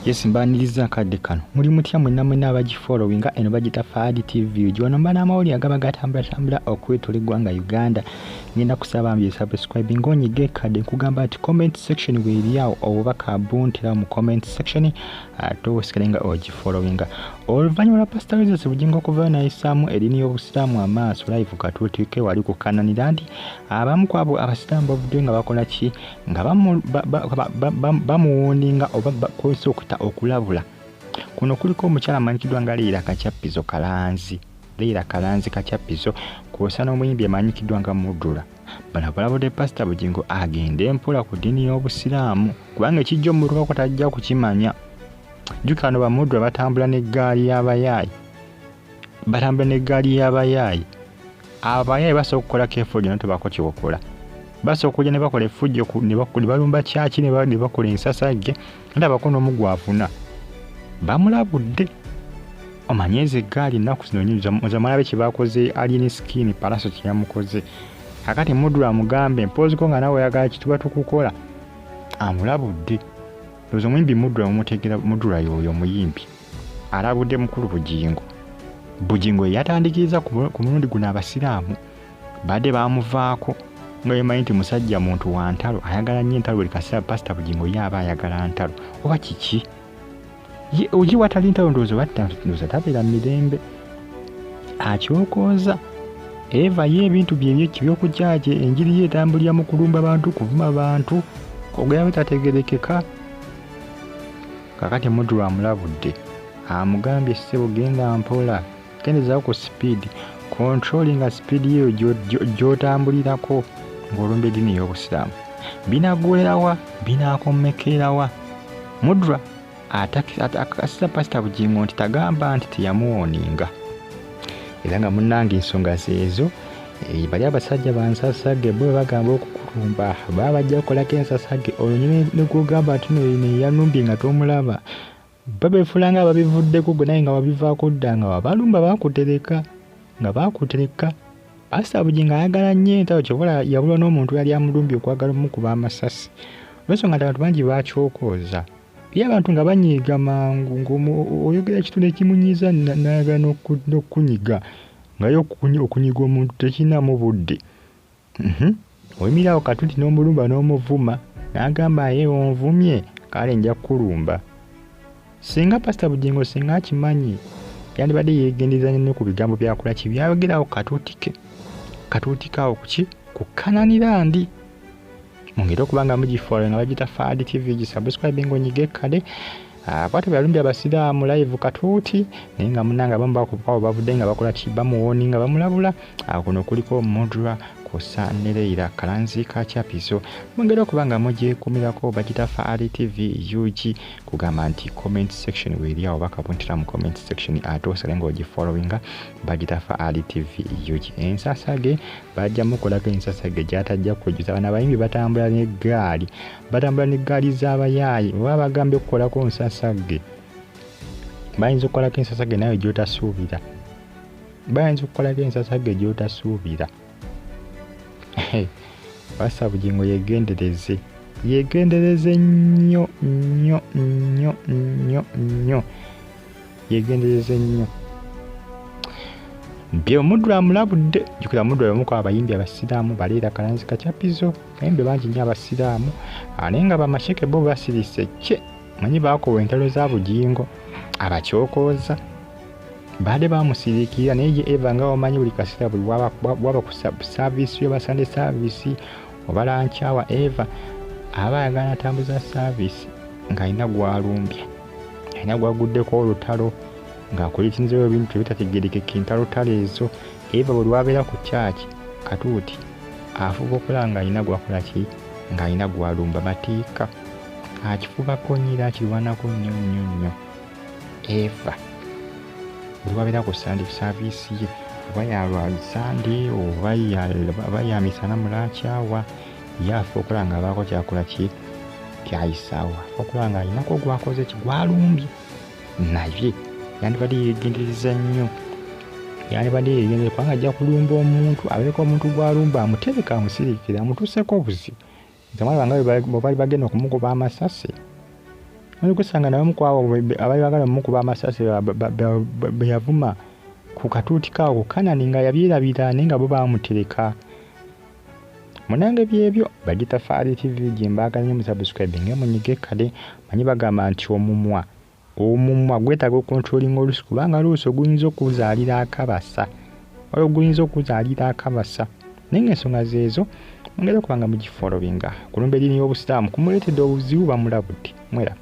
Yes, mbaniriza akadde kano muli mutya mwenna abagifollowinga eno bagita Fadi TV gyono mba n'amawulire agaba gatambula okwetula eggwanga Uganda. Ngenda kusaba mbye subscribe ng'onyige kadde nkugamba ati comment section weeri awo obubaka buntira mu comment section ate osigale nga ogifollowinga. Oluvannyuma lwa Pastor Moses Bugingo okuva n'ayisaamu eddiini y'Obusiraamu amaaso live katuuti wali kukananira nti abamu ku abo abasiraamu bavudde nga bakola ki nga bamuwuninga oba bakozesa okuta okulabula. Kuno kuliko omukyala amanyikiddwa nga Leila Kachappizo Kalanzi. Leila Kalanzi Kachappizo kwosa n'omuyimbi amanyikiddwa nga Muddula. Bano balabudde Pastor Bugingo agende mpola ku ddiini y'Obusiraamu kubanga ekijja omuntu tajja kukimanya. Jjukira bano Bamuddula batambula n'eggaali y'abayaayi. Abayaayi basobola okukola effujjo naye tebako kyebakola. Basobola okujja ne bakola effujjo ne balumba kyaki ne bakola ensasagge ate abako n'omugwafuna. Bamulabudde omanye ezo eggaali ennaku zino nnyingi mulabe kye bakoze Alien Skin Palaso kye yamukoze. Kakati Muddula amugambe mpooziko nga nawe oyagala kituba tukukola. Amulabudde. Lowooza omuyimbi Muddula mumutegeera Muddula y'oyo omuyimbi. Alabudde mukulu Bugingo. Bugingo yatandikiriza ku mulundi guno abasiraamu badde bamuvaako nga yemanyi nti musajja muntu wa ntalo ayagala nnyo entalo buli kaseera Pastor Bugingo yaba ayagala ntalo oba kiki oji watali ntalo ndowooza tabeera mirembe akyokooza eva ye ebintu by'okujjaaje enjiri ye etambulira mu kulumba bantu kuvuma bantu ogera bitategerekeka. Kakati Muddula amulabudde amugambye ssebo genda mpola kendezaako ku speed controlling speed yeyo gy'otambulirako ng'olumba eddiini y'Obusiraamu. Binaggweerawa binaakomekerawa. Muddula akakasisa Pastor Bugingo nti tagamba nti teyamuwoninga era nga munnange ensonga zeezo bali abasajja bansasage bo bagamba okukulumba baba bajja kukolako ensasage olwo ne kugamba nti ne yanumbye nga tomulaba babeefulanga ababivuddeko gwe naye nga wabivaako dda nga wabalumba bakutereka. Pastor Bugingo ayagala nnyo entalo kyobola yabulwa n'omuntu yali amulumbye okwagala omukuba amasasi. Olw'ensonga nti abantu bangi bakyokooza ye abantu nga banyiiga mangu ng'oyogera ekitundu ekimunyiiza n'ayagala n'okunyiga nga ye okunyiga omuntu tekinamu budde. Oyimirawo katuti n'omulumba n'omuvuma n'agamba ye onvumye kale nja kukulumba. Singa Pastor Bugingo singa akimanyi yandibadde yeegendereza nnyo ku bigambo byakola ki byayogerawo katuuti kaawo kukananira ndi. Mungera okuba nga mugifollow nga bagita Fadi TV gisubscribe ng'onyige kale bwatyo balumbye abasiraamu live katuuti naye nga munnanga abamu bakubawo bavudde nga bakola ki bamuwoninga bamulabula. Kuno kuliko Muddula kwosa ne Leila Kalanzi Kachappizo. Mungera okuba nga mugyekumirako bagita Fadi TV UG kugamba nti comment section weeri awo bakabuntira mu comment section ate osale ng'ogifollowinga bagita Fadi TV UG. Ensasage bajja mukolako ensasage gy'atajja kujjuza bano abayimbi batambula n'eggaali z'abayaayi oba bagambye okukolako ensasage bayinza okukolako ensasage nawe gy'otasuubira. Pastor Bugingo yeegendereze nnyo yeegendereze nnyo. Bye Muddula amulabudde. Jjukira Muddula y'omu ku abayimbi abasiraamu Leila Kalanzi Kachappizo bayimbi bangi nnyo abasiraamu naye nga bamasheke bo basirise kye manyi baakowa entalo za Bugingo abakyokooza baade bamusiriikirira naye ye eva nga wamanyi buli kaseera buli waba ku saavisi y'abasande saavisi oba lankyawa eva aba ayagala atambuza saavisi ng'alina gwalumbye alina gwaguddeko olutalo ng'akuliitinzeewo ebintu ebitategerekeka entalotalo ezo. Eva bwe lwabeera ku kyaki katuuti afuba okulaba ng'alina gwakola ki ng'alina gwalumba mateeka akifubako nnyira akirwanako nnyo. Eva lwabeera ku sande saavisi ye oba yalwazande oba yamisana mulakyawa yafa okulaba ng'abaako kyakola ki kyayisaawo afa okulaba ng'alinako gwakoze ki gwalumbye naye yandibadde yeegendereza nnyo kubanga ajja kulumba omuntu abeeko omuntu gwalumba amutereka amusiriikira amutuuseko obuzibu. Zamala banga bwe bali bagenda okumukuba amasasi Kusanga nawe mukwabo abayagala mukuba amasasi beyavuma ku katuuti kawo Kanani nga yabyerabira nenga bo bamutereka. Munange byebyo Bagitafaali TV gyembaagala nnyo musubscribe munyige kale manyi bagamba nti omumwa gwetaaga okontrolinga oluusi kubanga oluusi oguyinza okuzaalira akabasa waliwo oguyinza okuzaalira akabasa naye ng'ensonga zeezo mwongere okubanga mugifolowinga ku Lumbiddwa y'Obusiraamu kumuleetedde obuzibu bamulabudde mwera.